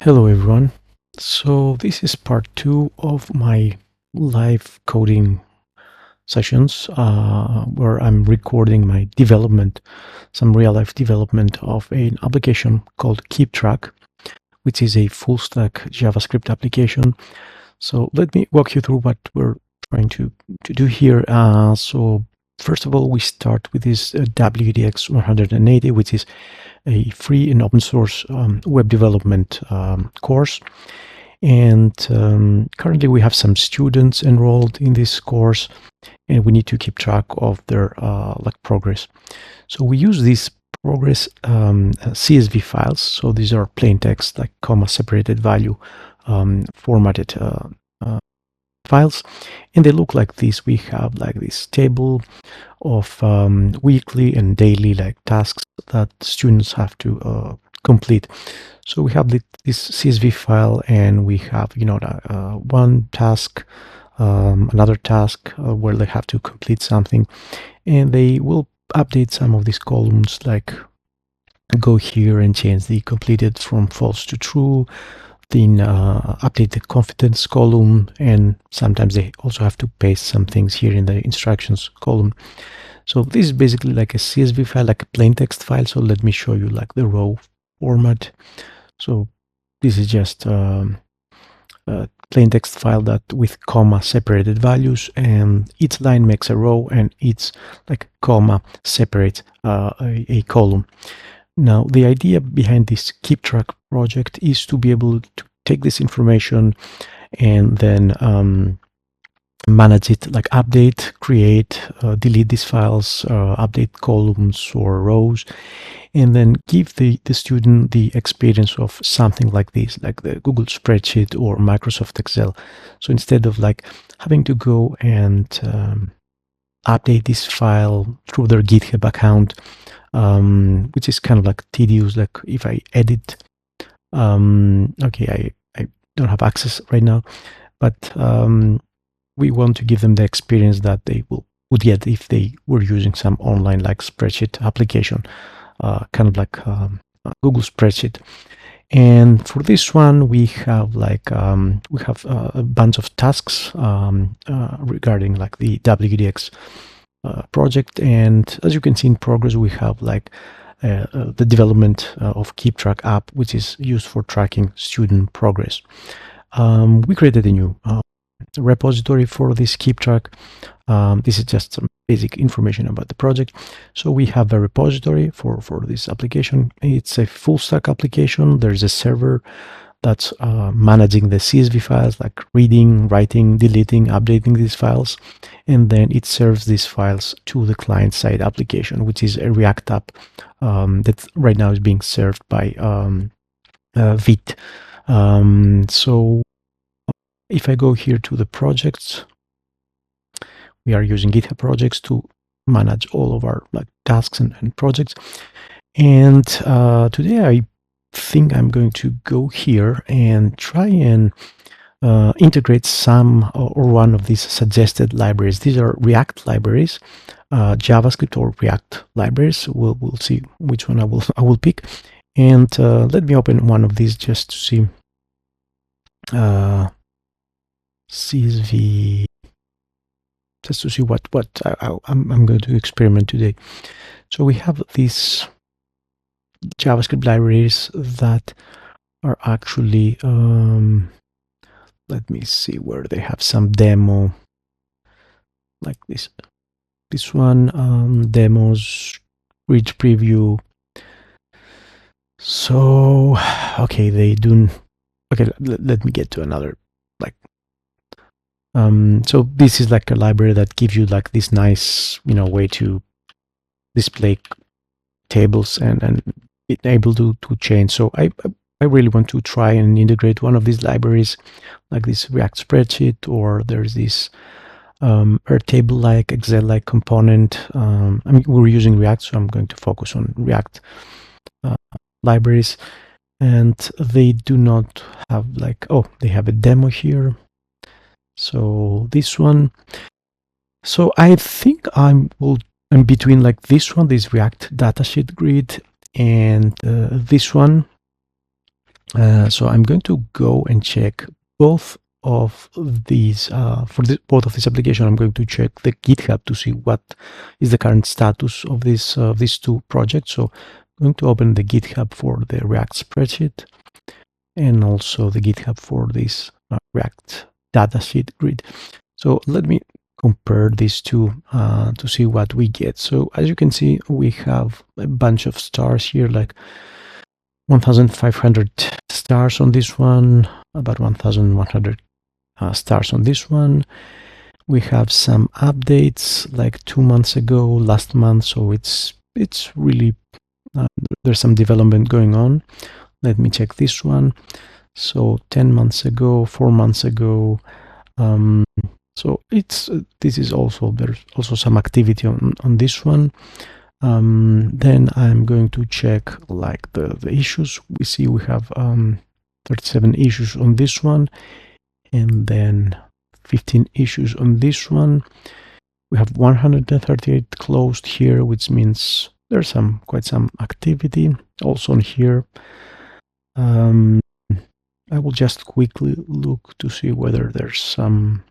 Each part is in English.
Hello everyone. So this is part 2 of my live coding sessions where I'm recording my development, some real life development of an application called KipTrak, which is a full stack JavaScript application. So let me walk you through what we're trying to do here. So first of all, we start with this WDX 180, which is a free and open source web development course. And currently we have some students enrolled in this course, and we need to keep track of their progress. So we use these progress CSV files. So these are plain text, like comma separated value formatted files, and they look like this. We have like this table of weekly and daily tasks that students have to complete. So we have this CSV file, and we have one task, another task where they have to complete something, and they will update some of these columns, like go here and change the completed from false to true, then update the confidence column, and sometimes they also have to paste some things here in the instructions column. So this is basically like a CSV file, like a plain text file. So let me show you like the row format. So this is just a plain text file that with comma separated values, and each line makes a row, and each like comma separates a column. Now, the idea behind this KipTrak project is to be able to take this information and then manage it, like update, create, delete these files, update columns or rows, and then give the student the experience of something like this, like the Google Spreadsheet or Microsoft Excel. So instead of like having to go and update this file through their GitHub account, which is kind of like tedious. Like if I edit, okay, I don't have access right now, but we want to give them the experience that they would get if they were using some online like spreadsheet application, kind of like Google Spreadsheet. And for this one, we have a bunch of tasks regarding like the WDX project. And as you can see in progress, we have like the development of KipTrak app, which is used for tracking student progress. We created a new repository for this KipTrak. This is just some basic information about the project. So we have a repository for this application. It's a full stack application. There's a server that's managing the CSV files, like reading, writing, deleting, updating these files. And then it serves these files to the client-side application, which is a React app that right now is being served by Vite. So if I go here to the projects, we are using GitHub projects to manage all of our tasks and projects. And today I think I'm going to go here and try and integrate some or one of these suggested libraries. These are React libraries, JavaScript or React libraries. We'll see which one I will pick. And let me open one of these just to see CSV, just to see what I'm going to experiment today. So we have these JavaScript libraries that are actually let me see where they have some demo, like this one, demos, read preview. So okay, they do. Okay, let me get to another so this is like a library that gives you like this nice way to display tables and be able to change. So I really want to try and integrate one of these libraries, like this React spreadsheet, or there's this Airtable like Excel like component. I mean, we're using React, so I'm going to focus on React libraries. And they do not have they have a demo here. So this one, so I think I'm between like this one, this react-datasheet-grid, and this one. So I'm going to go and check both of these both of this application. I'm going to check the GitHub to see what is the current status of this these two projects. So I'm going to open the GitHub for the React spreadsheet and also the GitHub for this React datasheet-grid. So let me compare these two to see what we get. So as you can see, we have a bunch of stars here, like 1,500 stars on this one, about 1,100 stars on this one. We have some updates like 2 months ago, last month, so it's really there's some development going on. Let me check this one. So 10 months ago, 4 months ago. So this is also, there's also some activity on this one. Then I'm going to check like the issues. We see we have 37 issues on this one, and then 15 issues on this one. We have 138 closed here, which means there's quite some activity also on here. I will just quickly look to see whether there's some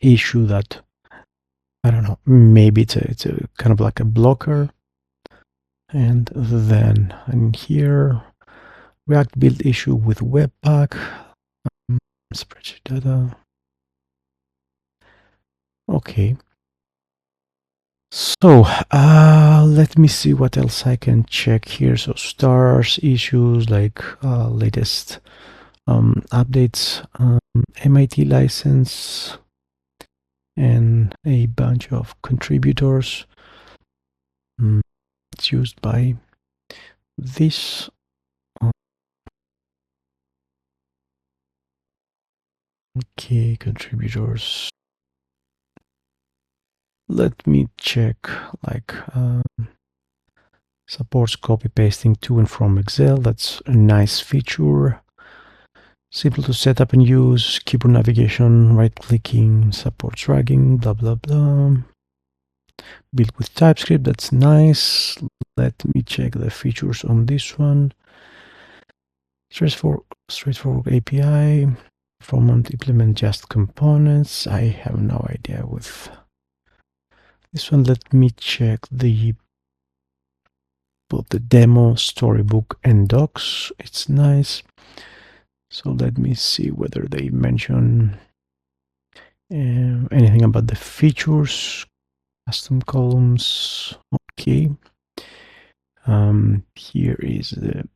issue that, I don't know, maybe it's a kind of like a blocker. And then in here, React build issue with Webpack, spreadsheet data. Okay. So let me see what else I can check here. So stars, issues like latest updates, MIT license, and a bunch of contributors. It's used by this. Okay, contributors. Let me check like supports copy pasting to and from Excel. That's a nice feature. Simple to set up and use, keyboard navigation, right clicking, supports dragging, blah blah blah. Built with TypeScript, that's nice. Let me check the features on this one. Straightforward API. Performant implement just components. I have no idea with this one. Let me check both the demo, storybook, and docs. It's nice. So let me see whether they mention anything about the features. Custom columns. Okay. Here is the,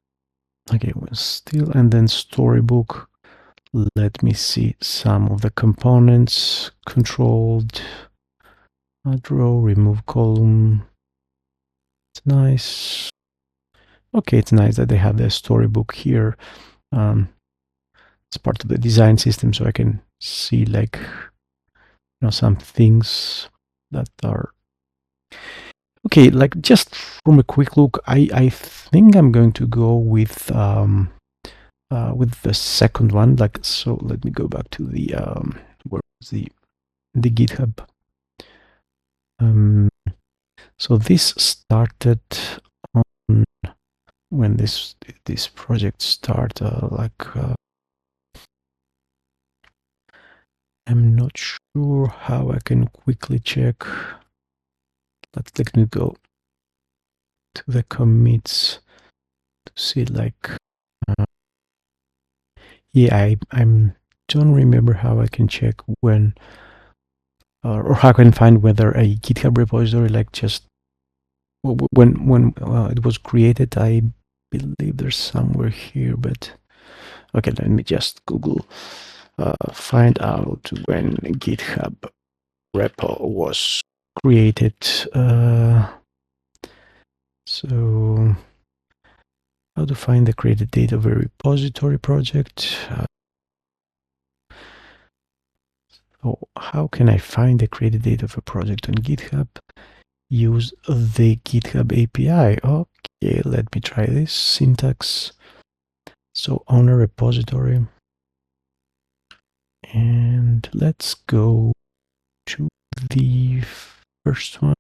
okay, well, still, and then storybook. Let me see some of the components. Controlled, add row, remove column. It's nice. Okay, it's nice that they have the storybook here. It's part of the design system, so I can see like, you know, some things that are okay. Like just from a quick look, I think I'm going to go with the second one. Like, so let me go back to the where was the GitHub. So this started on when this project started. I'm not sure how I can quickly check. Let me go to the commits to see like. Yeah, I don't remember how I can check when or how I can find whether a GitHub repository, like just when it was created. I believe there's somewhere here, but okay, let me just Google find out when GitHub repo was created. So how to find the created date of a repository project. So how can I find the created date of a project on GitHub? Use the GitHub API. Okay, let me try this. Syntax. So owner repository. And let's go to the first one.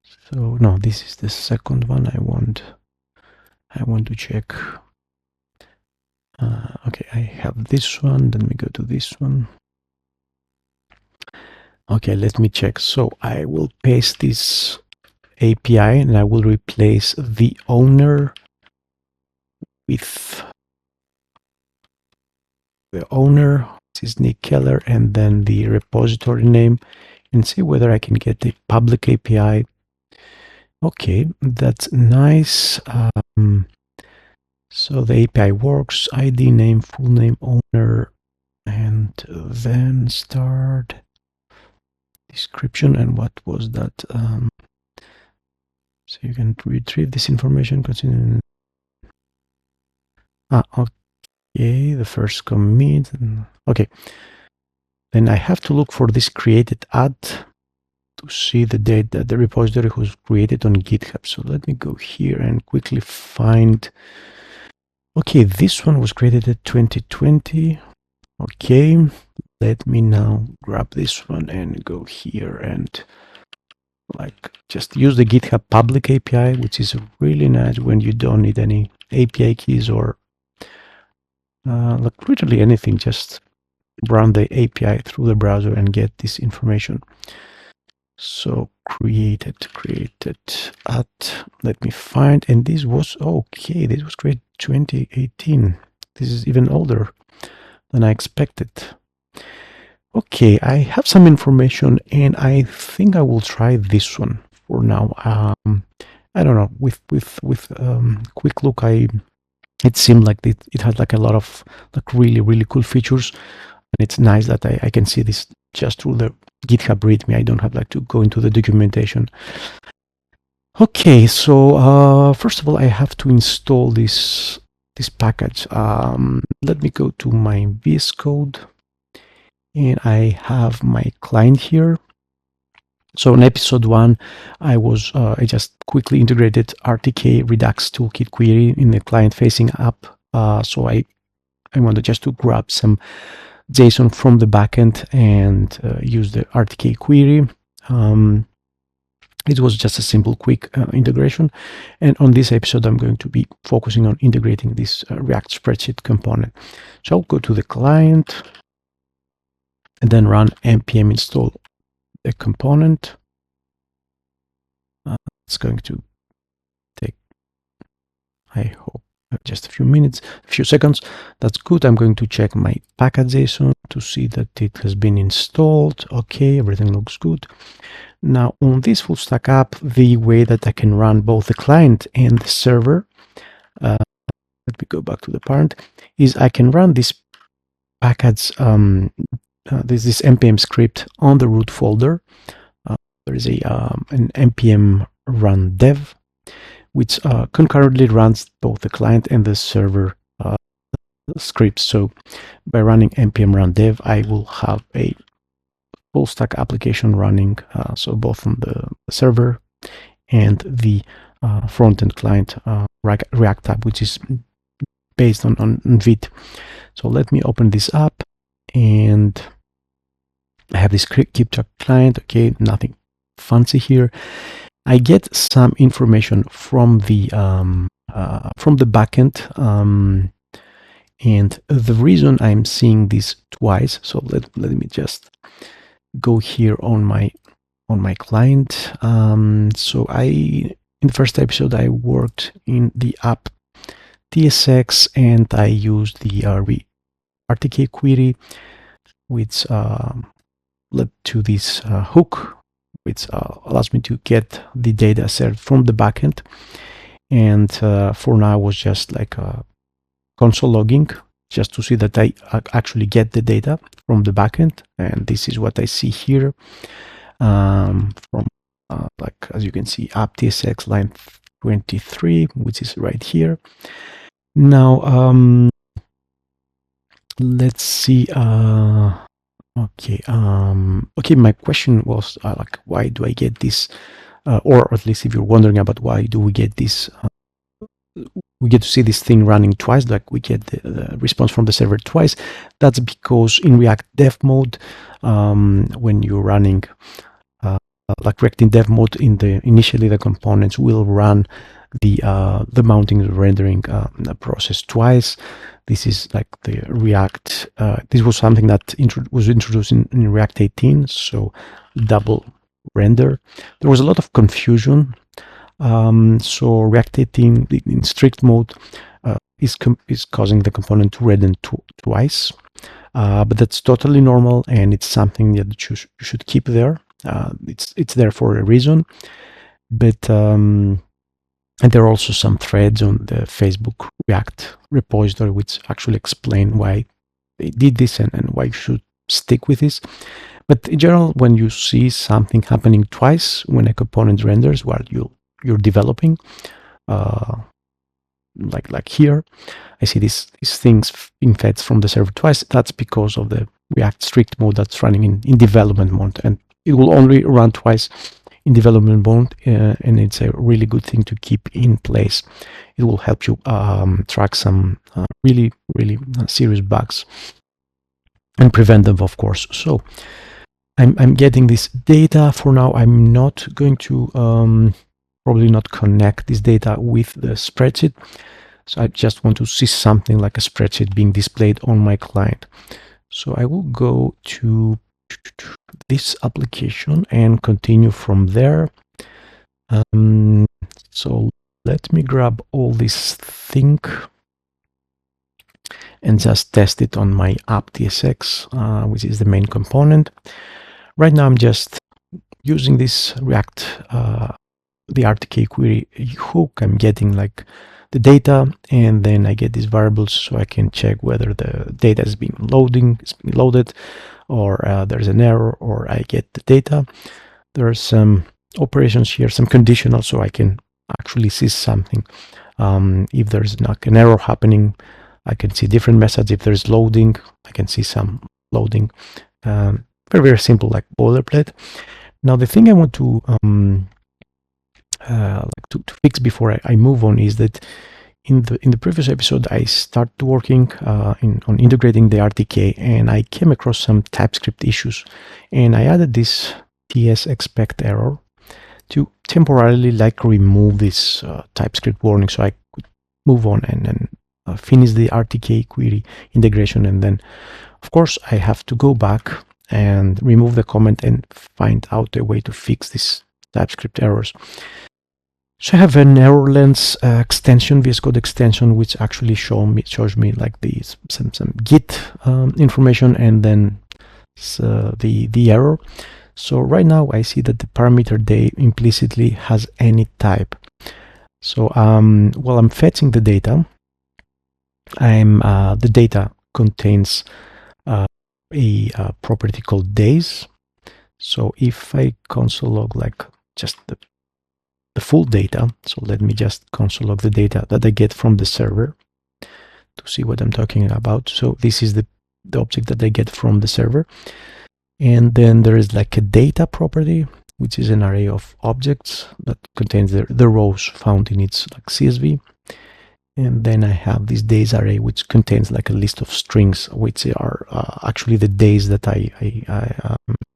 So no, this is the second one I want to check. Okay, I have this one. Let me go to this one. Okay, let me check. So I will paste this API and I will replace the owner with the owner. This is Nick Keller, and then the repository name, and see whether I can get the public API. Okay, that's nice. So the API works, ID, name, full name, owner, and then start description. And what was that? So you can retrieve this information considering. Okay, the first commit. Okay, then I have to look for this created add to see the date that the repository was created on GitHub. So let me go here and quickly find. Okay, this one was created at 2020. Okay, let me now grab this one and go here and like just use the GitHub public API, which is really nice when you don't need any API keys or like literally anything. Just run the API through the browser and get this information. So created at, let me find, and this was okay. This was created 2018. This is even older than I expected. Okay, I have some information and I think I will try this one for now. I don't know, with quick look, it seemed like it had like a lot of like really cool features, and it's nice that I can see this just through the GitHub README. I don't have like to go into the documentation. Okay, so first of all, I have to install this package. Let me go to my VS Code, and I have my client here. So in episode 1, I just quickly integrated RTK Redux Toolkit query in the client-facing app. So I wanted just to grab some JSON from the backend and use the RTK query. It was just a simple, quick integration. And on this episode, I'm going to be focusing on integrating this React spreadsheet component. So I'll go to the client and then run npm install the component. It's going to take, I hope, just a few seconds. That's good. I'm going to check my package.json to see that it has been installed. Okay, everything looks good. Now on this full stack app, the way that I can run both the client and the server, let me go back to the parent, is I can run this package, this npm script on the root folder. There is an npm run dev, which concurrently runs both the client and the server scripts. So by running npm run dev, I will have a full stack application running, so both on the server and the front-end client React app, which is based on Vite. So let me open this up, and I have this KipTrak client. Okay, nothing fancy here. I get some information from the backend, and the reason I'm seeing this twice. So let me just go here on my client. So in the first episode, I worked in the app TSX, and I used the RTK query, which led to this hook, which allows me to get the data set from the backend. And for now, I was just like console logging, just to see that I actually get the data from the backend. And this is what I see here from like, as you can see, app TSX line 23, which is right here. Now let's see. Okay, my question was like, why do I get this, or at least if you're wondering about why do we get this, we get to see this thing running twice, like we get the response from the server twice. That's because in React dev mode, when you're running like React in dev mode, initially the components will run the mounting and rendering process twice. This is like the React. This was something that was introduced in React 18, so double render. There was a lot of confusion. So React 18 in strict mode is causing the component to render twice. But that's totally normal, and it's something that you should keep there. It's there for a reason. But and there are also some threads on the Facebook React repository which actually explain why they did this and why you should stick with this. But in general, when you see something happening twice when a component renders while you're developing, like here, I see these things being fed from the server twice. That's because of the React strict mode that's running in development mode, and it will only run twice in development mode, and it's a really good thing to keep in place. It will help you track some really serious bugs and prevent them, of course. So I'm getting this data for now. I'm not going to probably not connect this data with the spreadsheet. So I just want to see something like a spreadsheet being displayed on my client. So I will go to this application and continue from there. So let me grab all this thing and just test it on my app TSX, which is the main component. Right now I'm just using this React, the RTK query hook. I'm getting like the data, and then I get these variables so I can check whether the data is being loaded, or there's an error, or I get the data. There are some operations here, some conditional, so I can actually see something. If there's like an error happening, I can see different methods. If there's loading, I can see some loading. Very simple, like boilerplate. Now the thing I want to to fix before I move on is that in the previous episode I started working on integrating the RTK, and I came across some TypeScript issues, and I added this TS expect error to temporarily like remove this TypeScript warning, so I could move on and finish the RTK query integration. And then of course I have to go back and remove the comment and find out a way to fix these TypeScript errors. So I have an error lens extension, VS Code extension, which actually shows me like some Git information, and then the error. So right now I see that the parameter day implicitly has any type. So while I'm fetching the data, the data contains a property called days. So if I console log like just the full data, so let me just console log the data that I get from the server to see what I'm talking about. So this is the object that I get from the server, and then there is like a data property, which is an array of objects that contains the rows found in its like CSV. And then I have this days array, which contains like a list of strings, which are actually the days that I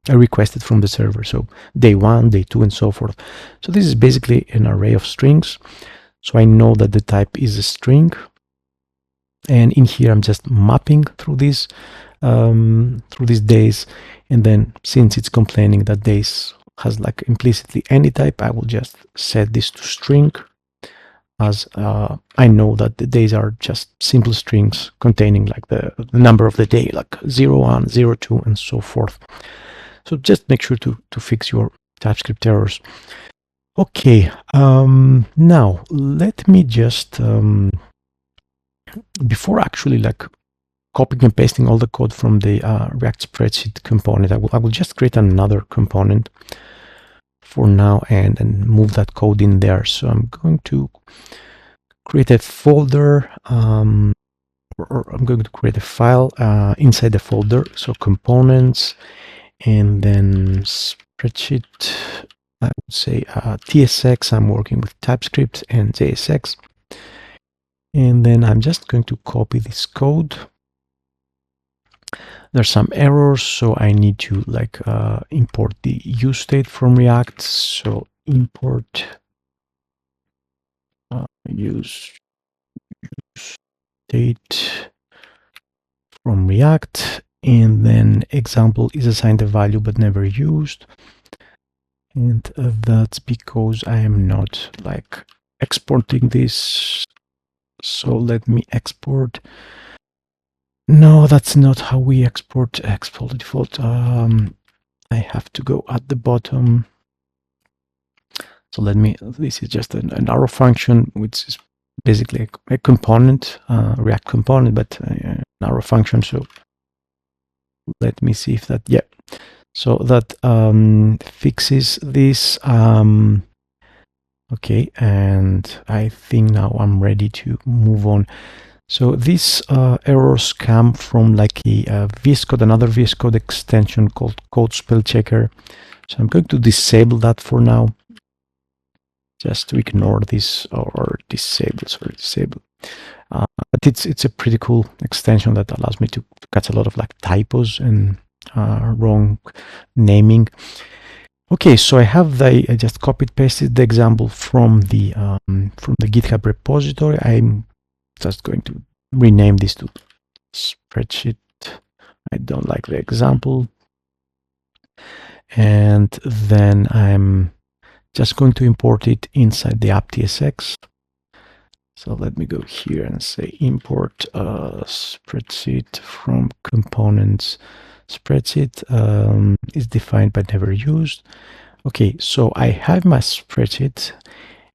requested from the server. So day 1, day 2, and so forth. So this is basically an array of strings. So I know that the type is a string. And in here, I'm just mapping through these days. And then since it's complaining that days has like implicitly any type, I will just set this to string, as I know that the days are just simple strings containing like the number of the day, like 01, 02, and so forth. So just make sure to fix your TypeScript errors. Okay, now let me just, before actually like copying and pasting all the code from the React spreadsheet component, I will just create another component for now and move that code in there. So I'm going to create a folder, or I'm going to create a file inside the folder. So components, and then spreadsheet, I would say TSX. I'm working with TypeScript and JSX. And then I'm just going to copy this code. There's some errors, so I need to like import the use state from React. So import use date from React, and then example is assigned a value but never used. And that's because I am not like exporting this. So let me export. No, that's not how we export default. I have to go at the bottom. So this is just an arrow function, which is basically a component, React component, but an arrow function. So let me see if that, yeah. So that fixes this. Okay, and I think now I'm ready to move on. So these errors come from like a VS Code, another VS Code extension called Code Spell Checker. So I'm going to disable that for now, just to ignore this, or disable. But it's a pretty cool extension that allows me to catch a lot of like typos and wrong naming. Okay, so I just copied pasted the example from the GitHub repository. I'm just going to rename this to spreadsheet. I don't like the example. And then I'm just going to import it inside the app.tsx. So let me go here and say import spreadsheet from components. Spreadsheet is defined but never used. Okay, so I have my spreadsheet,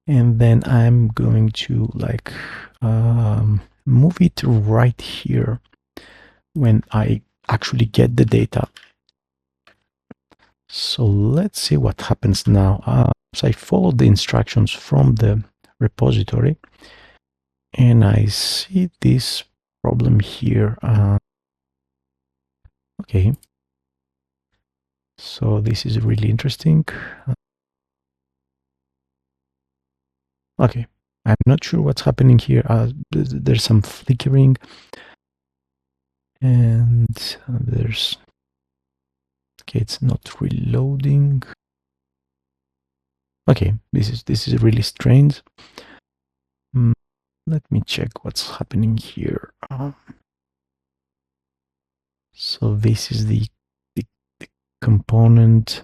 and then I'm going to like move it right here when I actually get the data. So let's see what happens now. So I followed the instructions from the repository, and I see this problem here. Okay, so this is really interesting. Okay, I'm not sure what's happening here. There's some flickering, and there's, okay, it's not reloading. Okay, this is really strange. Let me check what's happening here. So this is the component.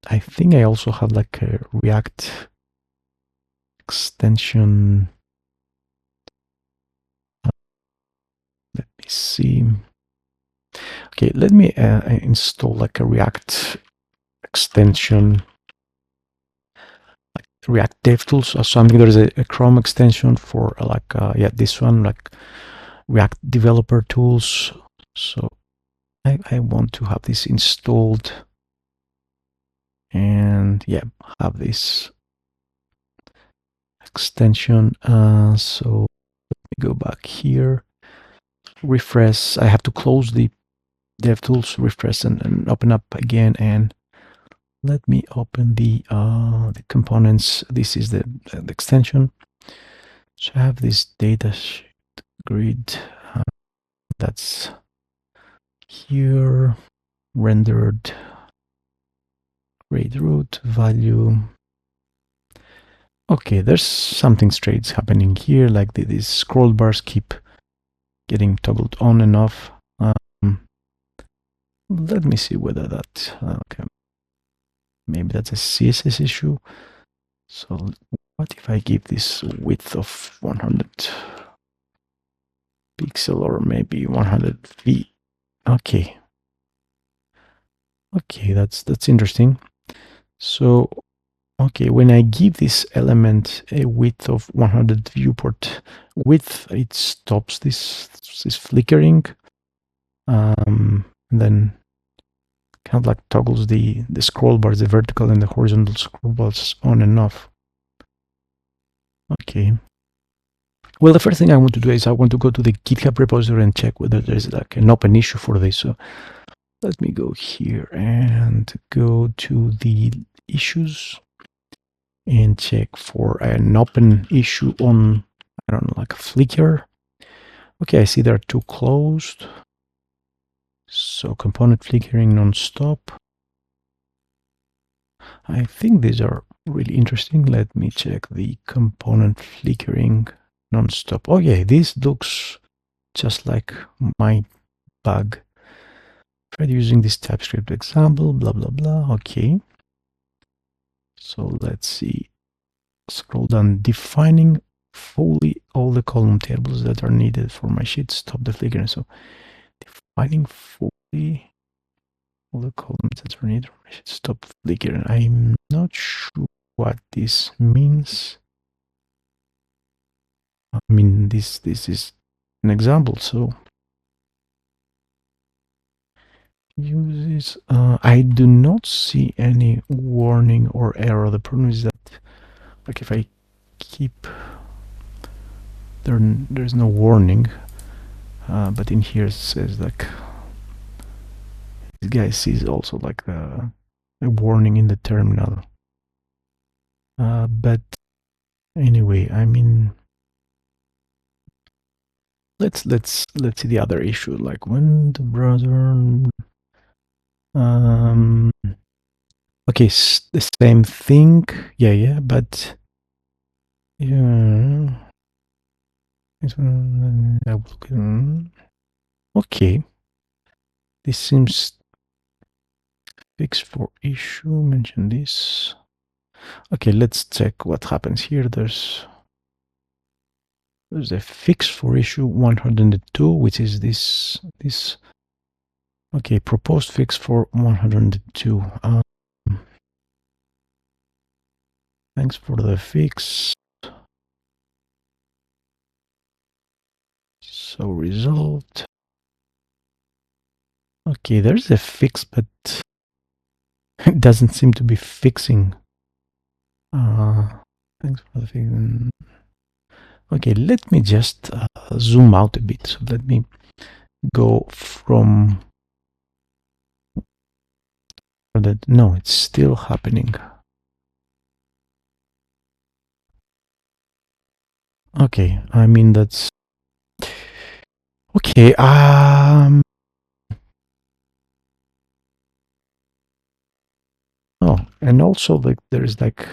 I think I also have like a React extension. Let me see. Okay, let me install like a React extension, like React DevTools. So I think there's a Chrome extension for yeah, this one, like React Developer Tools. So I want to have this installed, and yeah, have this extension. So let me go back here, refresh. I have to close the DevTools, refresh, and open up again, and let me open the components. This is the extension. So I have this datasheet-grid that's here, rendered, grade root value. Okay, there's something strange happening here, like these scroll bars keep getting toggled on and off. Let me see whether that, okay, maybe that's a CSS issue. So what if I give this width of 100 pixel, or maybe 100 V? Okay. Okay, that's interesting. So, okay, when I give this element a width of 100 viewport width, it stops this flickering. Then kind of like toggles the scroll bars, the vertical and the horizontal scroll bars on and off. Okay. Well, the first thing I want to do is I want to go to the GitHub repository and check whether there's like an open issue for this. So let me go here and go to the issues and check for an open issue on, I don't know, like a Flickr. Okay, I see there are two closed. So component flickering non-stop. I think these are really interesting. Let me check the component flickering nonstop. Oh yeah, this looks just like my bug. Tried using this TypeScript example, blah, blah, blah. Okay. So let's see. Scroll down, defining fully all the column tables that are needed for my sheet. Stop the flickering. So defining fully all the columns that are needed for my sheet. Stop flickering. I'm not sure what this means. I mean, this is an example. So uses. I do not see any warning or error. The problem is that, like, if I keep there's no warning, but in here it says like this guy sees also like a warning in the terminal. But anyway, I mean, let's see the other issue, like when the browser. Okay, the same thing. Yeah, but yeah. Okay, this seems fix for issue. Mention this. Okay, let's check what happens here. There's a fix for issue 102, which is this. Okay, proposed fix for 102. Thanks for the fix. So result. Okay, there's a fix, but it doesn't seem to be fixing. Thanks for the fix. Okay, let me just zoom out a bit. So let me go from that. No, it's still happening. Okay, I mean that's okay. Oh, and also like there's like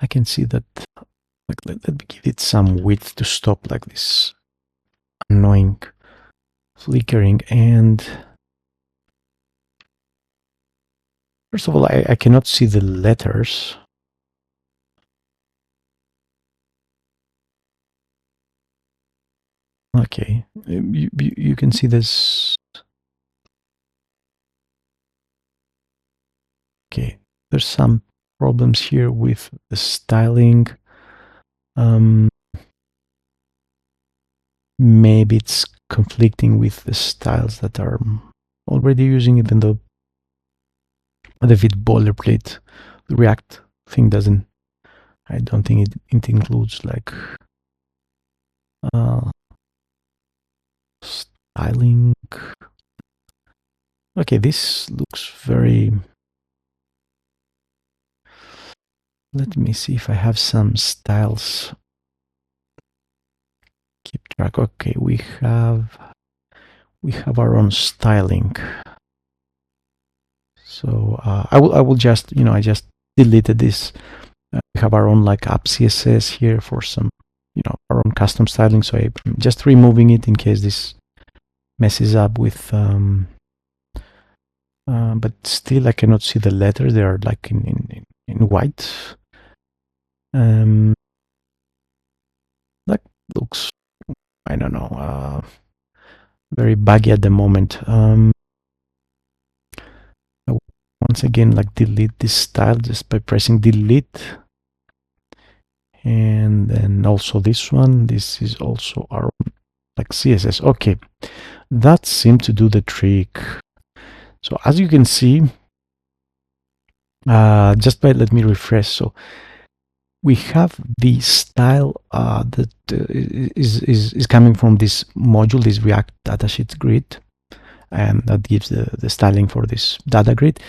I can see that like let me give it some width to stop like this annoying flickering. And first of all, I cannot see the letters. Okay, you can see this. Okay, there's some problems here with the styling. Maybe it's conflicting with the styles that are already using, even though the fit boilerplate, the React thing doesn't. I don't think it includes like styling. Okay, this looks very. Let me see if I have some styles. KipTrak. Okay, we have our own styling. So I will just I just deleted this. We have our own like app CSS here for some our own custom styling. So I'm just removing it in case this messes up with. But still, I cannot see the letters. They are like in white. That looks, I don't know, very buggy at the moment. Once again, like delete this style just by pressing delete. And then also this one, this is also our own, like CSS. Okay, that seemed to do the trick. So as you can see, just by let me refresh. So we have the style that is coming from this module, this react-datasheet-grid, and that gives the styling for this data grid.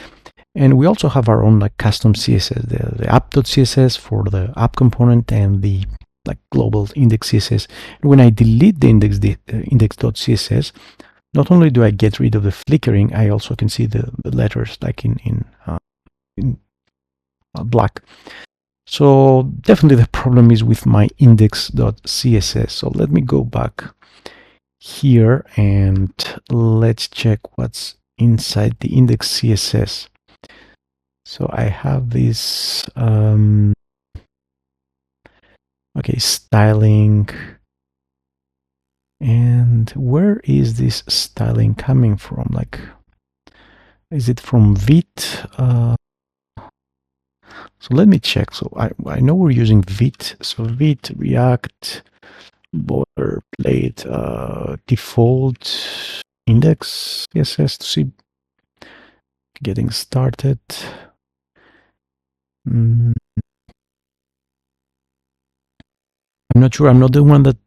And we also have our own like custom CSS, the app.css for the app component and the like global index CSS. And when I delete the index.css, not only do I get rid of the flickering, I also can see the letters like in black. So definitely the problem is with my index.css. So let me go back here and let's check what's inside the index CSS. So I have this okay, styling. And where is this styling coming from? Like, is it from Vite? So let me check. So I know we're using Vite. So Vite, React, boilerplate, default, index CSS to see getting started. I'm not sure. I'm not the one that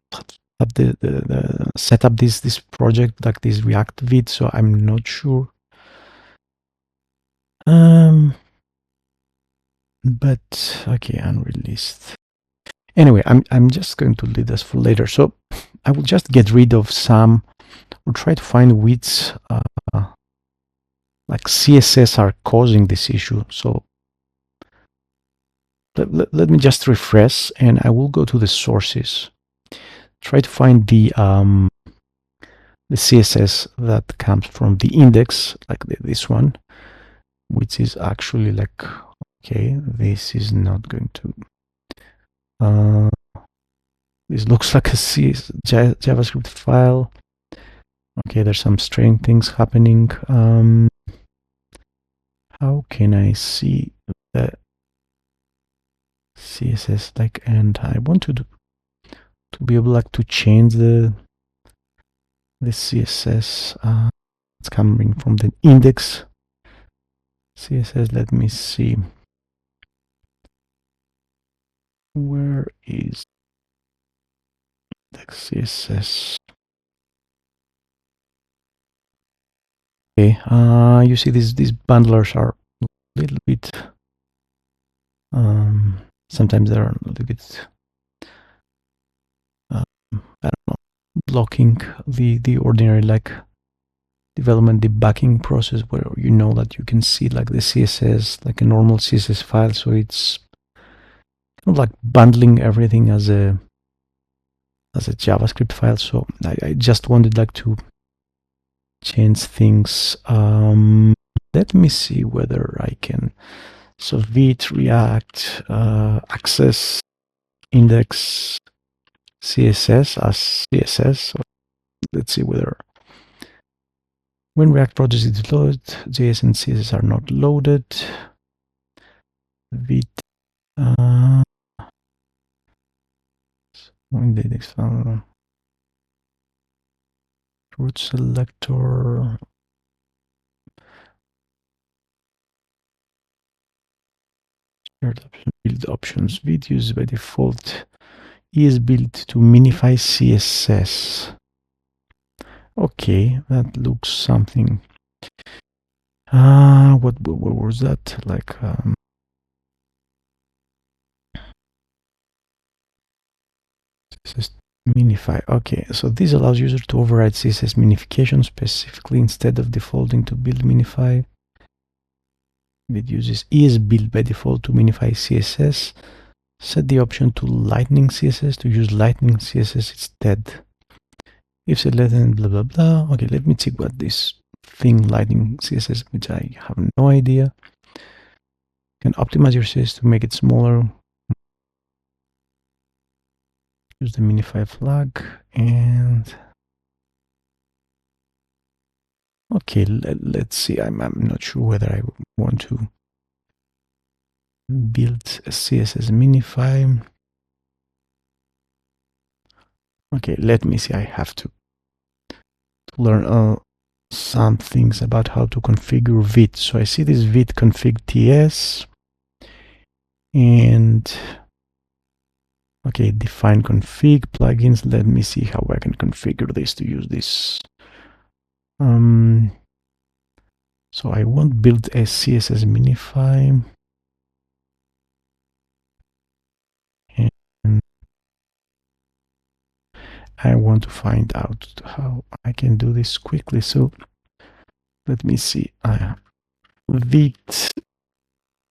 have the set up this project, like this React Vite. So I'm not sure. But okay, unreleased. Anyway, I'm just going to leave this for later. So I will just get rid of some, or try to find which like CSS are causing this issue. So let me just refresh, and I will go to the sources. Try to find the CSS that comes from the index, like this one, which is actually like, okay, this is not going to. This looks like a JavaScript file. Okay, there's some strange things happening. How can I see the CSS like? And I want to be able like to change the CSS. It's coming from the index CSS. Let me see. Where is index CSS? Okay, you see these bundlers are a little bit, sometimes they're a little bit, I don't know, blocking the ordinary like development debugging process, where you know that you can see like the CSS like a normal CSS file. So it's kind of like bundling everything as a JavaScript file. So I just wanted like to change things. Let me see whether I can. So Vite, React, access index CSS as CSS. So let's see whether when React project is loaded, JS and CSS are not loaded. Vite, when the index root selector. Build options. Vite uses by default is built to minify CSS. Okay, that looks something. What was that? Like CSS minify. Okay, so this allows user to override CSS minification specifically instead of defaulting to build minify. It uses is built by default to minify CSS. Set the option to lightning CSS to use lightning CSS instead. If selected, blah blah blah. Okay, let me check what this thing lightning CSS, which I have no idea. You can optimize your CSS to make it smaller. Use the minify flag and okay, let's see. I'm not sure whether I want to build a CSS minify. Okay, let me see. I have to learn some things about how to configure Vite. So I see this Vite config TS and okay, define config plugins. Let me see how I can configure this to use this. So I won't build a CSS minify. And I want to find out how I can do this quickly. So let me see. I have vit.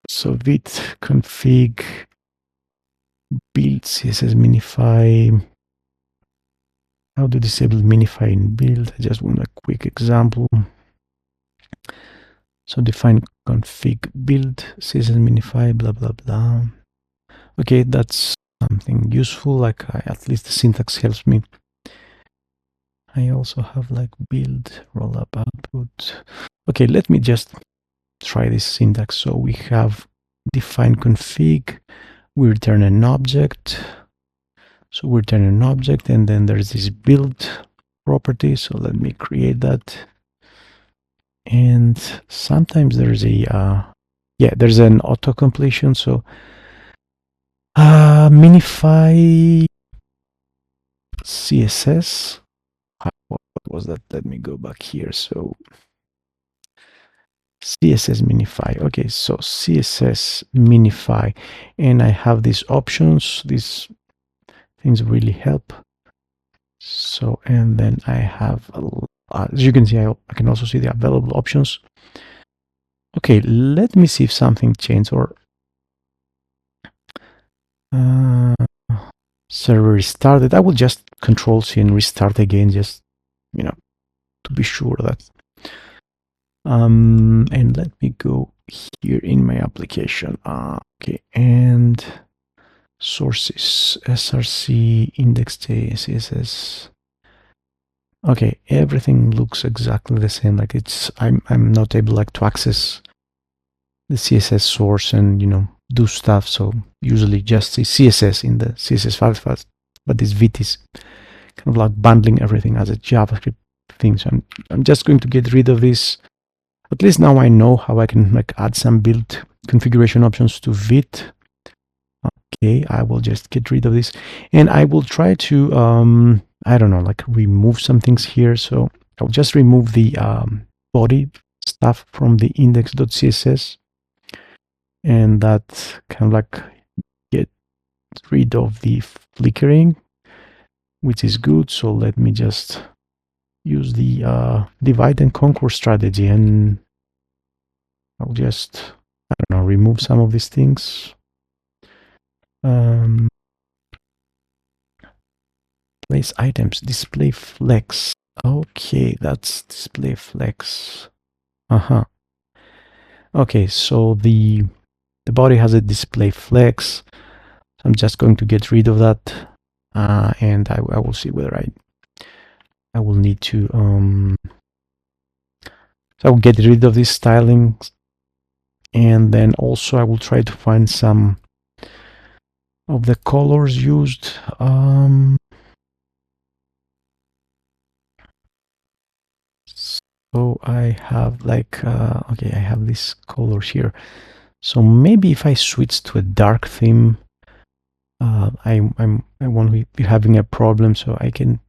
So vit config build CSS minify. How to disable minify in build? I just want a quick example. So define config build CSS minify blah blah blah. Okay, that's something useful. Like at least the syntax helps me. I also have like build rollup output. Okay, let me just try this syntax. So we have define config. We return an object. So we return an object, and then there's this build property. So let me create that. And sometimes there's a there's an auto completion. So minify CSS. What was that? Let me go back here. So CSS minify. Okay, so CSS minify, and I have these options. These things really help. So, and then I have, as you can see, I can also see the available options. Okay, let me see if something changed or server restarted. I will just Control C and restart again, just, you know, to be sure that. And let me go here in my application. Okay, and sources, src, index.js, CSS. Okay, everything looks exactly the same. Like I'm not able like to access the CSS source and, you know, do stuff. So usually just see CSS in the CSS file, but this vit is kind of like bundling everything as a JavaScript thing. So I'm just going to get rid of this. At least now I know how I can like add some build configuration options to vit. Okay, I will just get rid of this, and I will try to I don't know, like remove some things here. So I'll just remove the body stuff from the index.css, and that kind of like get rid of the flickering, which is good. So let me just use the divide and conquer strategy, and I'll just, I don't know, remove some of these things. Place items, display flex. Okay, that's display flex. Okay, so the body has a display flex. So I'm just going to get rid of that, and I will see whether I will need to so I will get rid of this styling, and then also I will try to find some of the colors used. So I have like okay, I have these colors here. So maybe if I switch to a dark theme, I won't be having a problem. So I can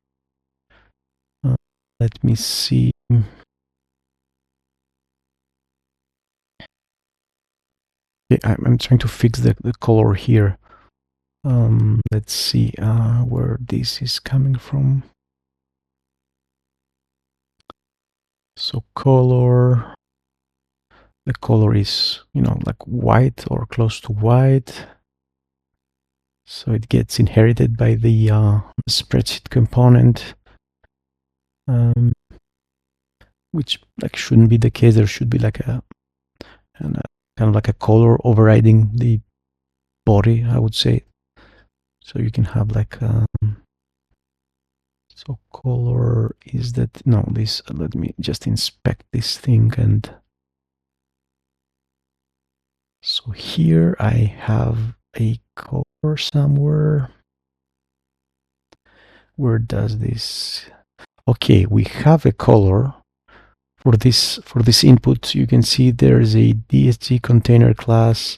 let me see. Okay, I'm trying to fix the color here. Let's see where this is coming from. So color, the color is, you know, like white or close to white. So it gets inherited by the spreadsheet component, which like shouldn't be the case. There should be like a kind of like a color overriding the body, I would say. So you can have like so color is that, no, this, let me just inspect this thing. And so here I have a color somewhere. Where does this? Okay, we have a color for this input. You can see there's a DSG container class,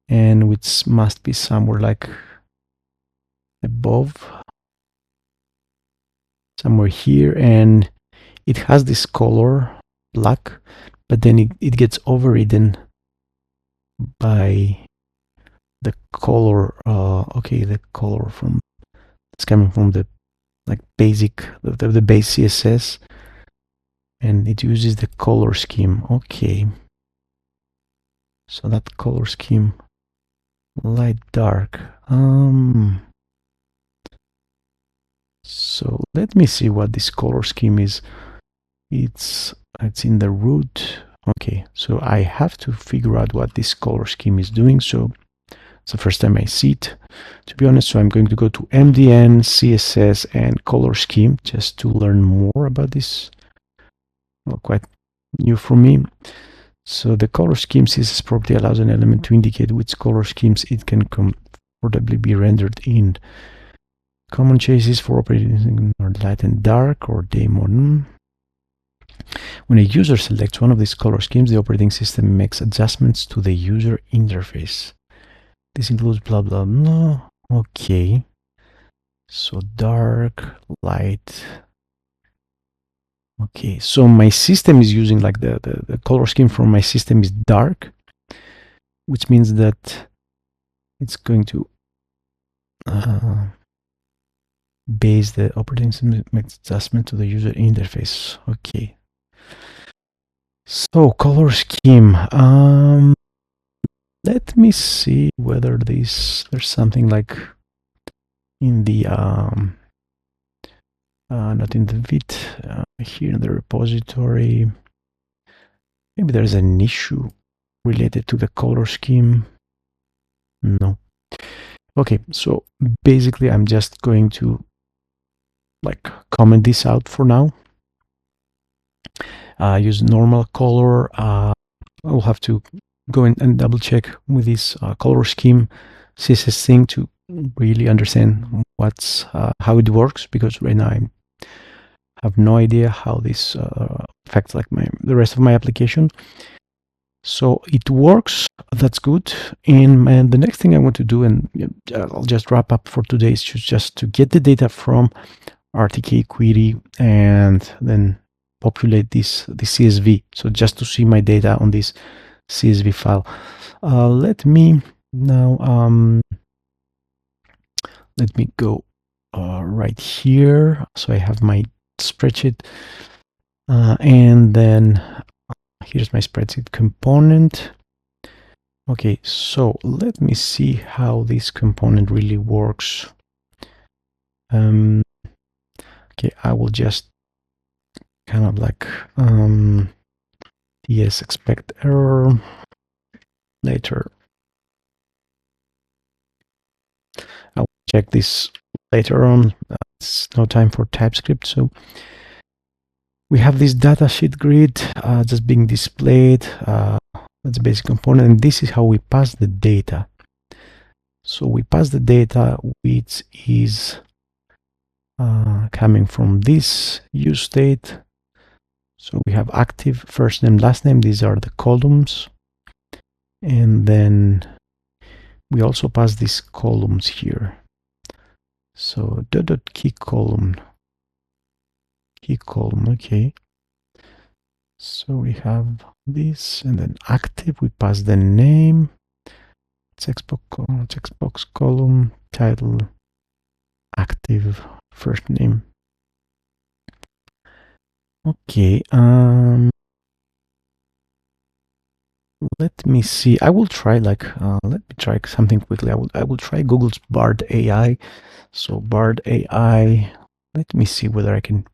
and which must be somewhere like above, somewhere here, and it has this color black, but then it gets overridden by the color. Okay, the color from it's coming from the like basic, the base CSS, and it uses the color scheme. Okay, so that color scheme, light, dark. So let me see what this color scheme is. It's in the root. Okay, so I have to figure out what this color scheme is doing. So it's the first time I see it, to be honest. So I'm going to go to MDN, CSS, and color scheme just to learn more about this. Well, quite new for me. So the color scheme CSS property allows an element to indicate which color schemes it can comfortably be rendered in. Common choices for operating are light and dark or day mode. When a user selects one of these color schemes, the operating system makes adjustments to the user interface. This includes blah blah blah. Okay. So dark, light. Okay, so my system is using like the color scheme from my system is dark, which means that it's going to base the operating system makes adjustment to the user interface. Okay. So color scheme. Let me see whether there's something like in the not in the Vite, here in the repository. Maybe there's an issue related to the color scheme. No. Okay, so basically I'm just going to like comment this out for now. Use normal color. I'll have to go in and double check with this color scheme CSS thing to really understand what's how it works, because right now I have no idea how this affects like the rest of my application. So it works, that's good. And the next thing I want to do, and I'll just wrap up for today, is just to get the data from RTK query and then populate this CSV. So just to see my data on this CSV file. Let me now let me go right here. So I have my spreadsheet, and then here's my spreadsheet component. Okay, so let me see how this component really works. Okay, I will just kind of like ts expect error later. I'll check this later on. It's no time for TypeScript. So we have this datasheet grid just being displayed. That's a basic component, and this is how we pass the data. So we pass the data, which is coming from this use state. So we have active, first name, last name. These are the columns. And then we also pass these columns here. So dot key column. Key column, okay. So we have this, and then active, we pass the name, checkbox column, title, active, first name. Okay, let me see. I will try like let me try something quickly. I will try Google's Bard AI. So Bard AI. Let me see whether I can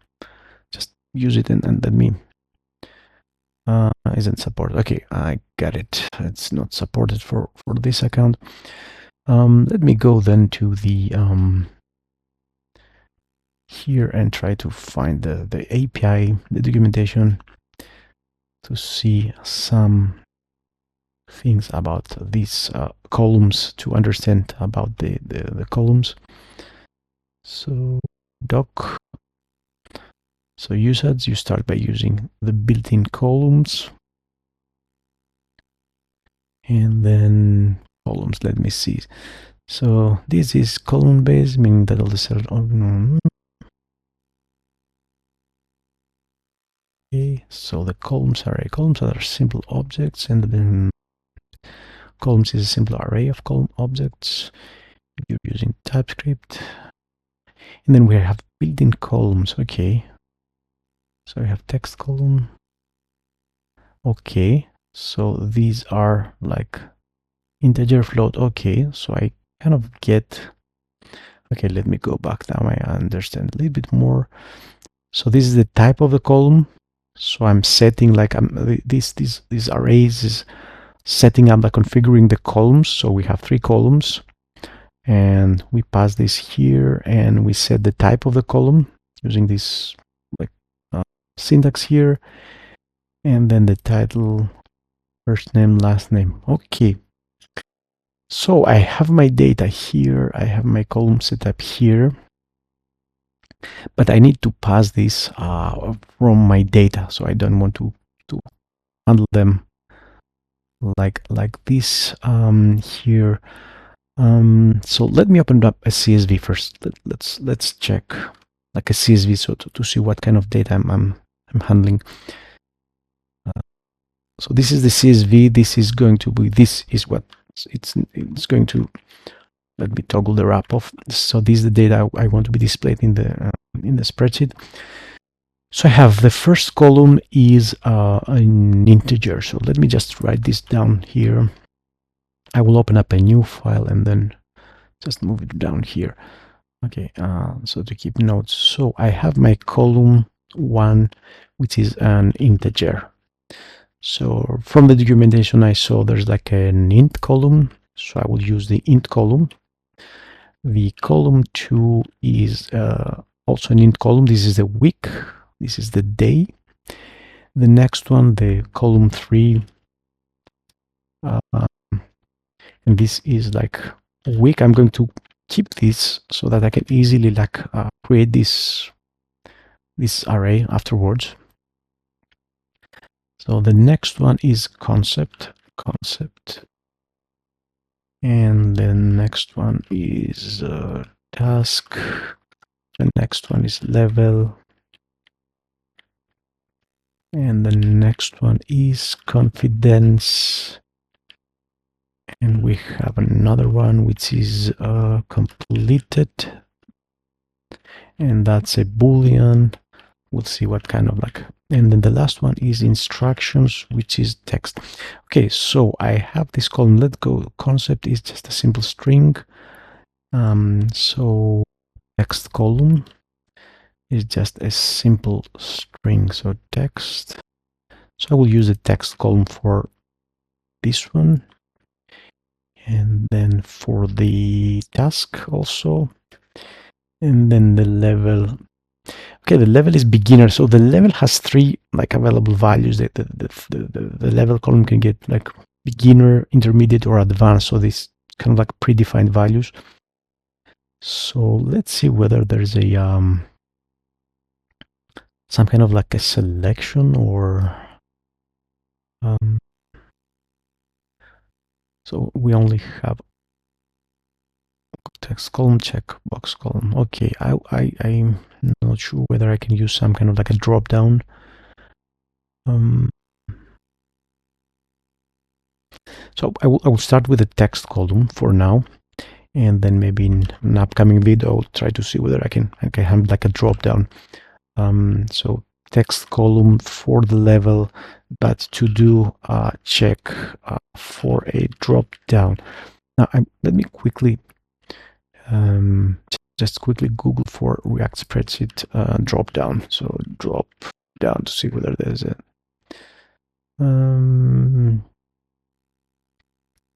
just use it and let me. Isn't supported. Okay, I got it. It's not supported for this account. Let me go then to the here and try to find the API, the documentation, to see some things about these columns, to understand about the columns. So doc. So usage, you start by using the built-in columns. And then columns, let me see. So this is column based, meaning that all the cells are. Okay, so the columns are simple objects, and then columns is a simple array of column objects. If you're using TypeScript, And then we have built-in columns. Okay. So we have text column. Okay. So these are like integer float. Okay. So I kind of get. Okay, let me go back now. I understand a little bit more. So this is the type of the column. So I'm setting like these arrays is setting up, like configuring the columns. So we have 3 columns, and we pass this here, and we set the type of the column using this like syntax here, and then the title, first name, last name. Okay. So I have my data here. I have my column set up here. But I need to pass this from my data, so I don't want to handle them like this here. So let me open up a CSV first. Let's check like a CSV, so to see what kind of data I'm handling. So this is the CSV. This is going to be, this is what it's going to. Let me toggle the wrap off. So this is the data I want to be displayed in the spreadsheet. So I have the first column is an integer. So let me just write this down here. I will open up a new file and then just move it down here. Okay, so to keep notes. So I have my column 1, which is an integer. So from the documentation I saw there's like an int column. So I will use the int column. The column 2 is also an int column. This is the week. This is the day. The next one, the column 3, and this is like week. I'm going to keep this so that I can easily like create this array afterwards. So the next one is concept, and the next one is task. The next one is level, and the next one is confidence. And we have another one which is completed, and that's a boolean. We'll see what kind of like. And then the last one is instructions, which is text. Okay, so I have this column. Let's go. Concept is just a simple string. So text column is just a simple string. So text. So I will use the text column for this one. And then for the task also. And then the level. Okay, the level is beginner. So the level has 3 like available values. The level column can get like beginner, intermediate, or advanced. So these kind of like predefined values. So let's see whether there's a some kind of like a selection or so we only have text column, checkbox column. Okay, I'm not sure whether I can use some kind of like a drop down. So I will start with the text column for now, and then maybe in an upcoming video I'll try to see whether I can have like a drop down. So text column for the level, but to do check for a drop down. Now let me quickly just quickly Google for React spreadsheet drop down. So drop down to see whether there's a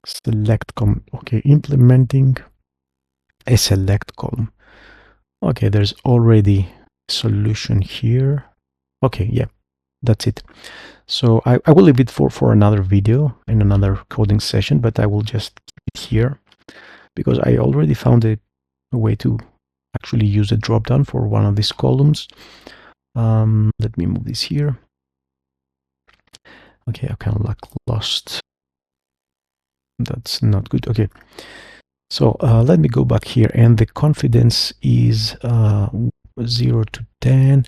select column. Okay, implementing a select column. Okay, there's already a solution here. Okay, yeah, that's it. So I will leave it for another video in another coding session, but I will just keep it here because I already found a way to actually use a drop down for one of these columns. Let me move this here. Okay, I kind of like lost. That's not good. Okay, so let me go back here, and the confidence is 0 to 10.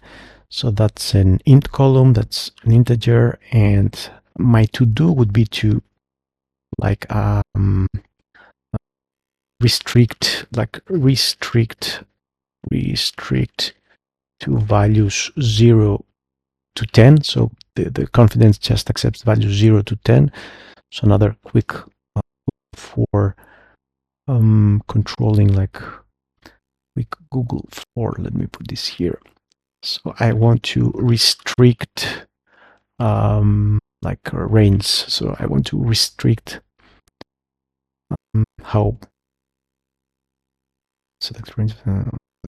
So that's an int column, that's an integer, and my to-do would be to like restrict restrict to values 0 to 10. So the confidence just accepts values 0 to 10. So another quick for controlling like quick Google for, let me put this here. So I want to restrict like range. So I want to restrict how select range.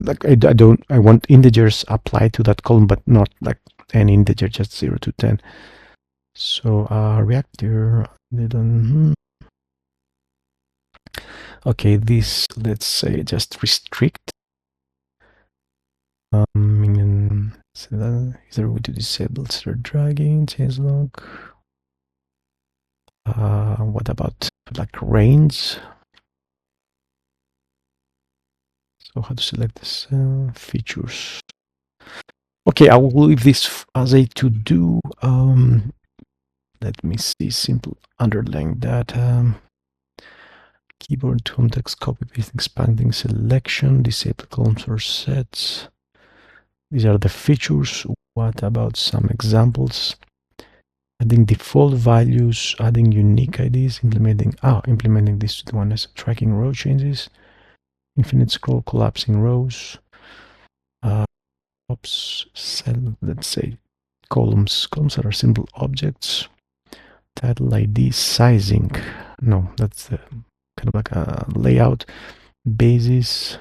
Like I want integers applied to that column, but not like an integer, just 0 to 10. So React here. Okay, this, let's say, just restrict. So that, is there a way to disable start dragging, changelog? What about like range? So how to select this features? Okay, I will leave this as a to-do. Let me see, simple underlying data. Keyboard context, copy, paste, expanding selection, disable columns or sets. These are the features. What about some examples? Adding default values, adding unique IDs, implementing this to the one as tracking row changes, infinite scroll, collapsing rows, cell, let's say columns that are simple objects, title ID, sizing. No, that's the kind of like a layout, basis,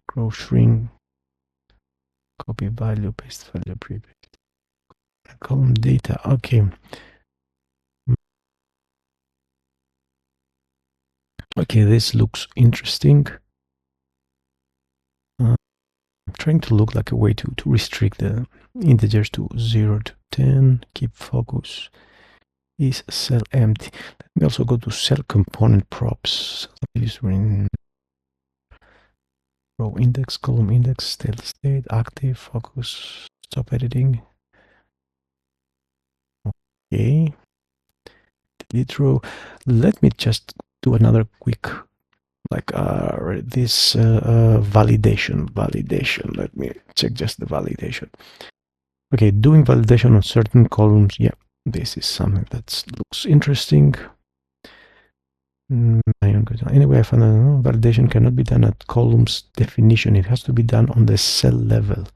grow, shrink, copy value, paste value, prepaste. Column data, okay. Okay, this looks interesting. I'm trying to look like a way to restrict the integers to 0 to 10, keep focus, is cell empty. Let me also go to cell component props. Row index, column index, state, active, focus, stop editing. Okay. Delete row. Let me just do another quick, like this validation. Let me check just the validation. Okay, doing validation on certain columns. Yeah, this is something that looks interesting. Anyway, I found that validation cannot be done at columns definition. It has to be done on the cell level.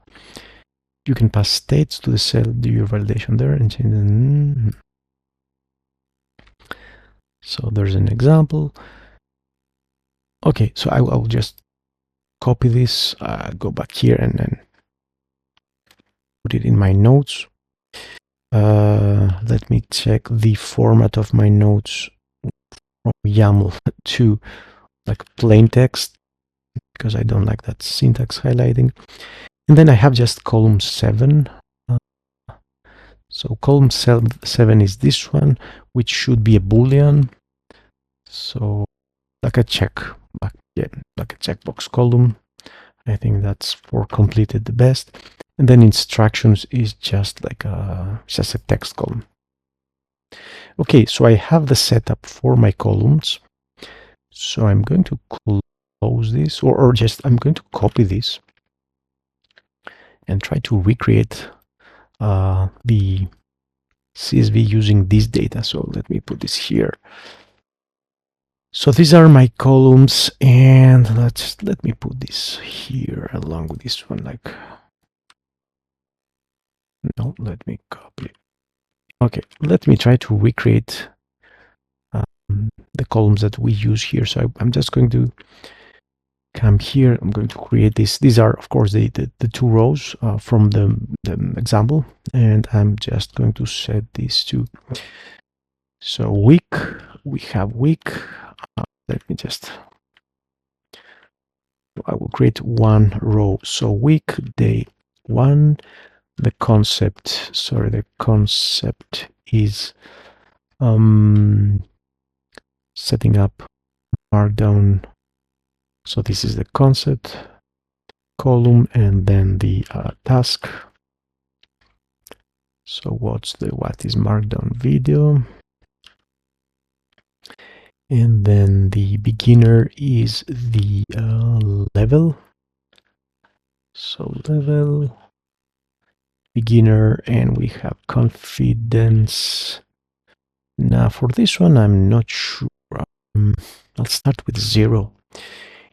You can pass states to the cell, do your validation there, and change the. So there's an example. Okay, so I'll just copy this, go back here, and then put it in my notes. Let me check the format of my notes from YAML to like plain text, because I don't like that syntax highlighting. And then I have just column 7. So column 7 is this one, which should be a Boolean. So like a check, like a checkbox column. I think that's for completed the best. And then instructions is just like just a text column. Okay, so I have the setup for my columns. So I'm going to close this, or just I'm going to copy this and try to recreate the CSV using this data. So let me put this here. So these are my columns, and let me put this here along with this one. Like, no, let me copy. Okay, let me try to recreate the columns that we use here. So I'm just going to come here. I'm going to create this. These are, of course, the 2 rows from the example, and I'm just going to set these to. So week, we have week. Let me just. I will create 1 row. So week, day 1. The concept is setting up Markdown. So this is the concept column, and then the task. So what is Markdown video? And then the beginner is the level. So level, beginner, and we have confidence. Now for this one, I'm not sure. I'll start with 0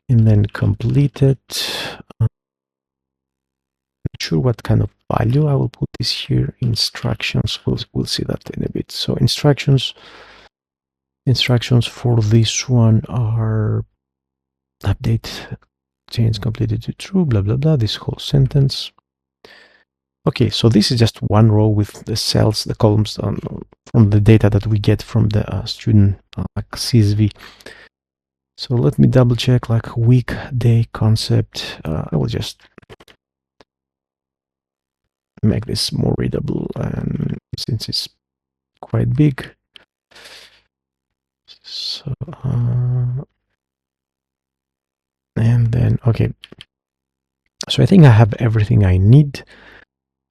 and then completed. Not sure what kind of value I will put this here. Instructions, we'll see that in a bit. So instructions for this one are update change completed to true, blah, blah, blah, this whole sentence. Okay, so this is just one row with the cells, the columns from the data that we get from the student like CSV. So let me double check like week, day, concept. I will just make this more readable, and since it's quite big. So, and then, okay. So I think I have everything I need.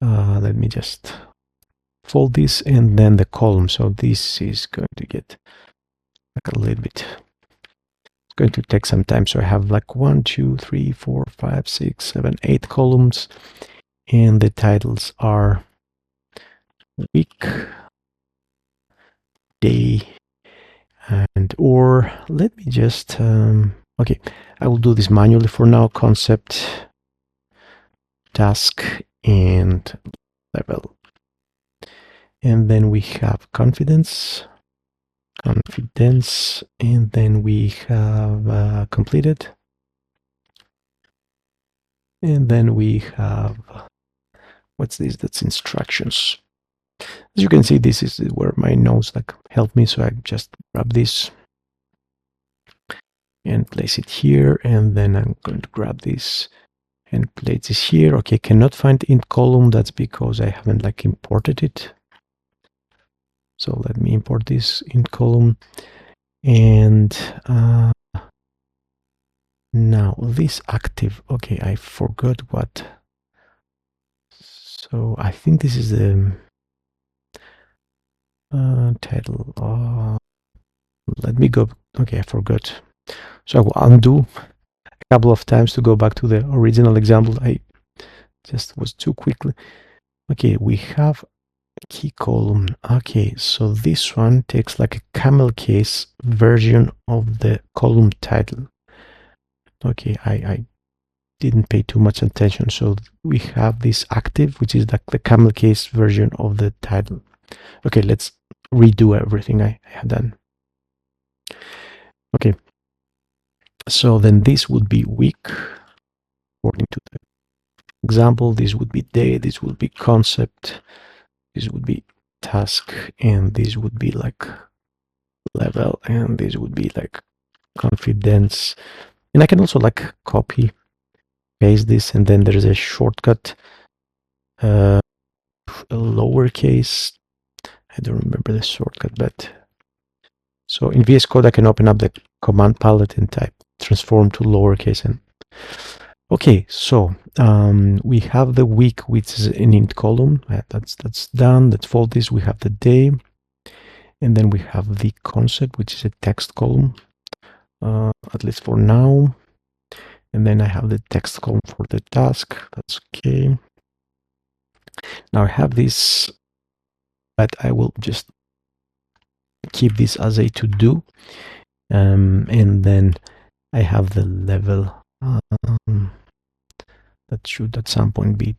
Let me just fold this and then the column. So this is going to get like a little bit, it's going to take some time. So I have like 1, 2, 3, 4, 5, 6, 7, 8 columns, and the titles are week, day, and or let me just, okay, I will do this manually for now. Concept, task, and level. And then we have confidence, and then we have completed. And then we have, what's this? That's instructions. As you can see, this is where my notes like help me. So I just grab this and place it here. And then I'm going to grab this and place this here. Okay, cannot find int column. That's because I haven't like imported it. So let me import this int column. And now this active. Okay, I forgot what. So I think this is the title. Let me go. Okay, I forgot. So I will undo a couple of times to go back to the original example. I just was too quickly. Okay, we have key column. Okay, so this one takes like a camel case version of the column title. Okay, I didn't pay too much attention. So we have this active, which is like the camel case version of the title. Okay, let's redo everything I have done. Okay, so then this would be week, according to the example. This would be day, this would be concept, this would be task, and this would be like level, and this would be like confidence. And I can also like copy, paste this, and then there's a shortcut, a lowercase. I don't remember the shortcut, but so in VS Code I can open up the command palette and type transform to lowercase. And okay, so we have the week, which is an int column. That's done. Let's fold this. We have the day, and then we have the concept, which is a text column, at least for now. And then I have the text column for the task. That's okay. Now I have this, but I will just keep this as a to do, and then I have the level. That should at some point be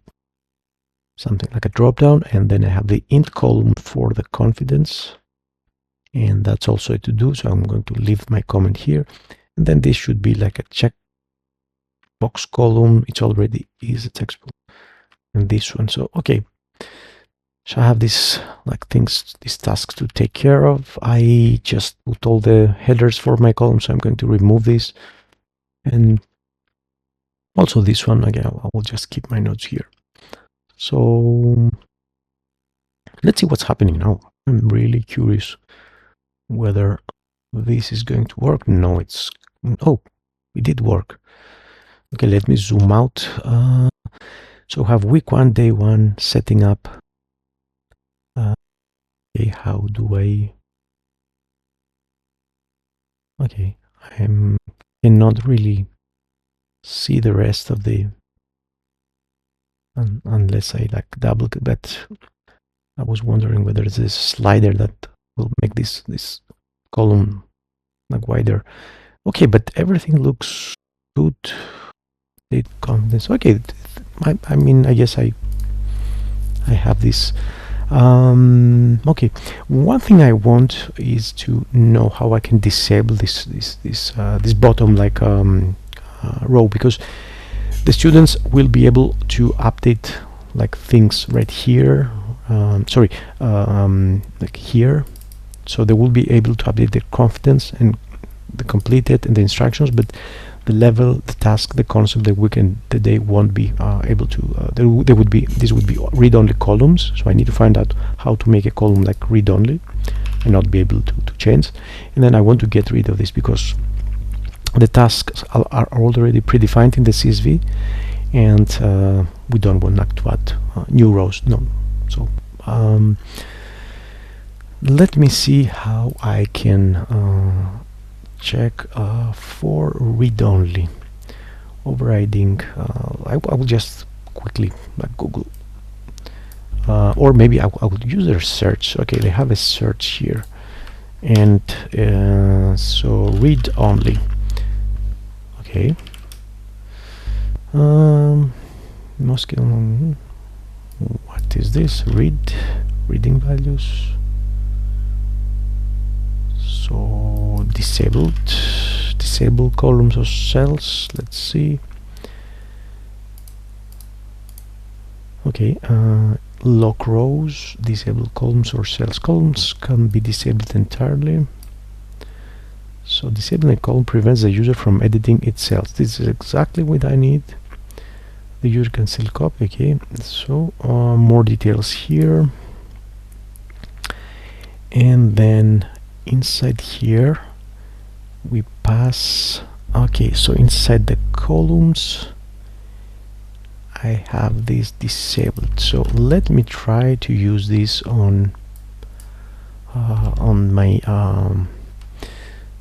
something like a drop down, and then I have the int column for the confidence, and that's also a to do. So I'm going to leave my comment here, and then this should be like a check box column. It already is a text box, and this one. So okay, so I have these like things, these tasks to take care of. I just put all the headers for my column, so I'm going to remove this, and also this one again. I will just keep my notes here. So let's see what's happening now. I'm really curious whether this is going to work. No, it's, oh, it did work. Okay, let me zoom out. So have week 1, day 1, setting up. Okay, how do I? Okay, I cannot really see the rest of the unless I like double click, but I was wondering whether there's a slider that will make this column like wider. Okay, but everything looks good. Date confidence. Okay, I mean, I guess I have this. Okay, one thing I want is to know how I can disable this bottom like row, because the students will be able to update like things right here. Sorry, like here. So they will be able to update the confidence and the completed and the instructions, but the level, the task, the concept, that they won't be able to. These would be read-only columns. So I need to find out how to make a column like read-only and not be able to change. And then I want to get rid of this because the tasks are already predefined in the CSV, and we don't want to add new rows. No. So let me see how I can check for read-only overriding. I will just quickly like Google, or maybe I will use their search. Okay, they have a search here, and so read-only. Okay. What is this? Reading values. So disable columns or cells. Let's see. Okay, lock rows, disable columns or cells. Columns can be disabled entirely. So disabling a column prevents the user from editing its cells. This is exactly what I need. The user can still copy. Okay, so more details here, and then inside here we pass. Okay, so inside the columns I have this disabled. So let me try to use this on my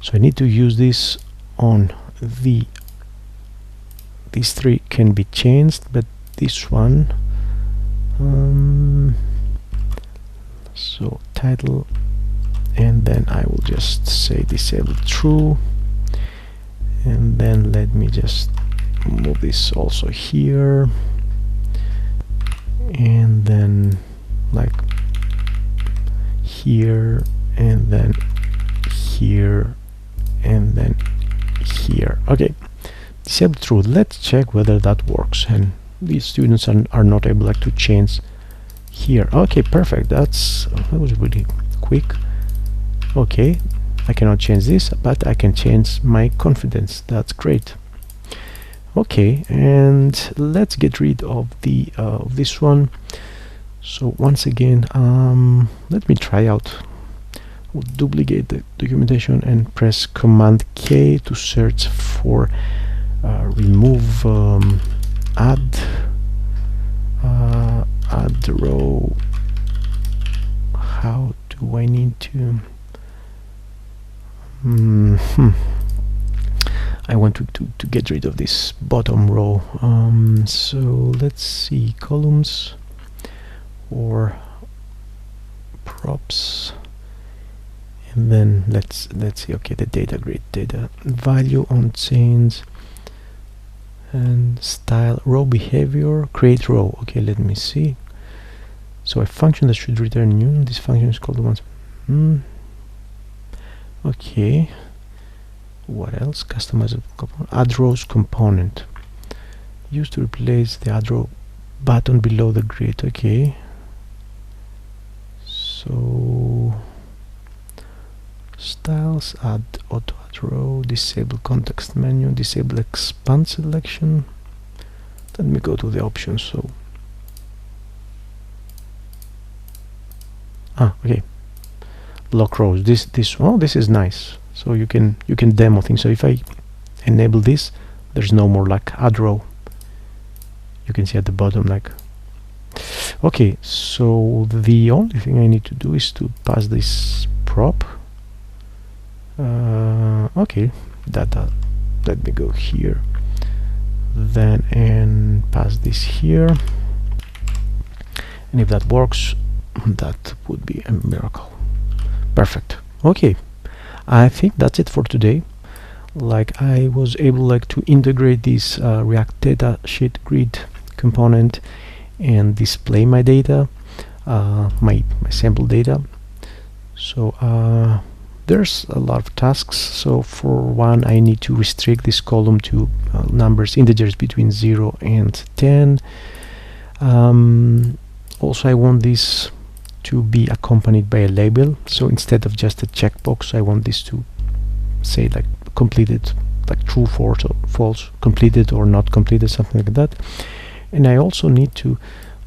so I need to use this on these three can be changed, but this one so title, and then I will just say disable true, and then let me just move this also here, and then like here, and then here, and then here. Okay, disable true. Let's check whether that works, and these students are not able like to change here. Okay, perfect. That was really quick. Okay, I cannot change this, but I can change my confidence. That's great. Okay, and let's get rid of the this one. So once again, let me try out. We'll duplicate the documentation and press Command K to search for remove add row. How do I need to? I want to get rid of this bottom row. So let's see, columns or props, and then let's see. Okay, the data grid, data value on change and style, row behavior, create row. Okay, let me see. So a function that should return new. This function is called the one. Okay. What else? Customize add rows component. Used to replace the add row button below the grid. Okay. So styles, add auto add row, disable context menu, disable expand selection. Let me go to the options. So okay, lock rows. This is nice. So you can demo things. So if I enable this, there's no more like add row. You can see at the bottom like. Okay, so the only thing I need to do is to pass this prop. Okay, data. Let me go here, then and pass this here. And if that works, that would be a miracle. Perfect. Okay, I think that's it for today. Like, I was able like to integrate this react-datasheet-grid component and display my data, my sample data. So there's a lot of tasks. So for one, I need to restrict this column to numbers, integers between 0 and 10. Also, I want this to be accompanied by a label. So instead of just a checkbox, I want this to say like completed, like true, false, completed or not completed, something like that. And I also need to,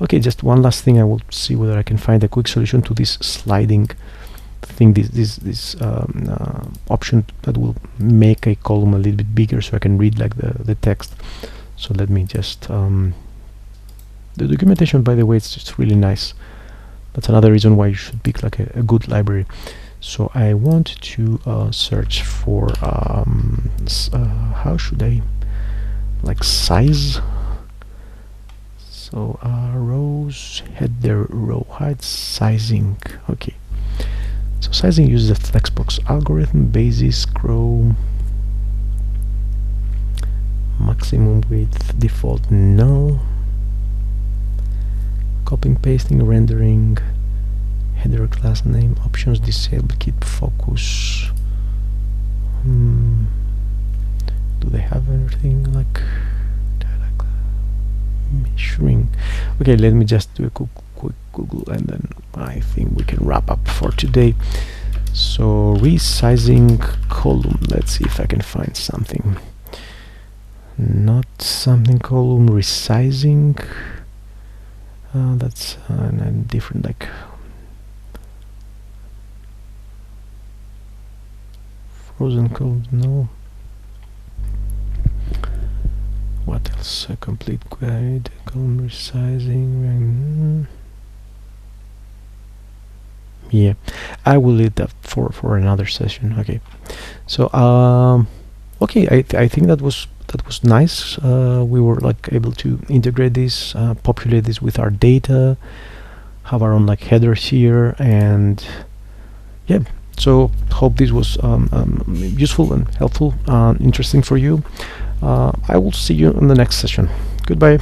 okay, just one last thing. I will see whether I can find a quick solution to this sliding thing, this option that will make a column a little bit bigger so I can read like the text. So let me just the documentation, by the way, it's just really nice. That's another reason why you should pick like a good library. So I want to search for how should I like size? So rows, header, row height, sizing. Okay. So sizing uses the flexbox algorithm, basis, grow, maximum width, default null, copying, pasting, rendering, header class name, options, disable, keep focus. Do they have anything like measuring? Okay, let me just do a quick Google and then I think we can wrap up for today. So resizing column, let's see if I can find something. Not something column, resizing, that's a different, like frozen columns, no. What else? A complete guide, column resizing. Yeah, I will leave that for another session. Okay, so okay, I think that was nice. We were like able to integrate this, populate this with our data, have our own like headers here, and yeah. So hope this was useful and helpful, interesting for you. I will see you in the next session. Goodbye.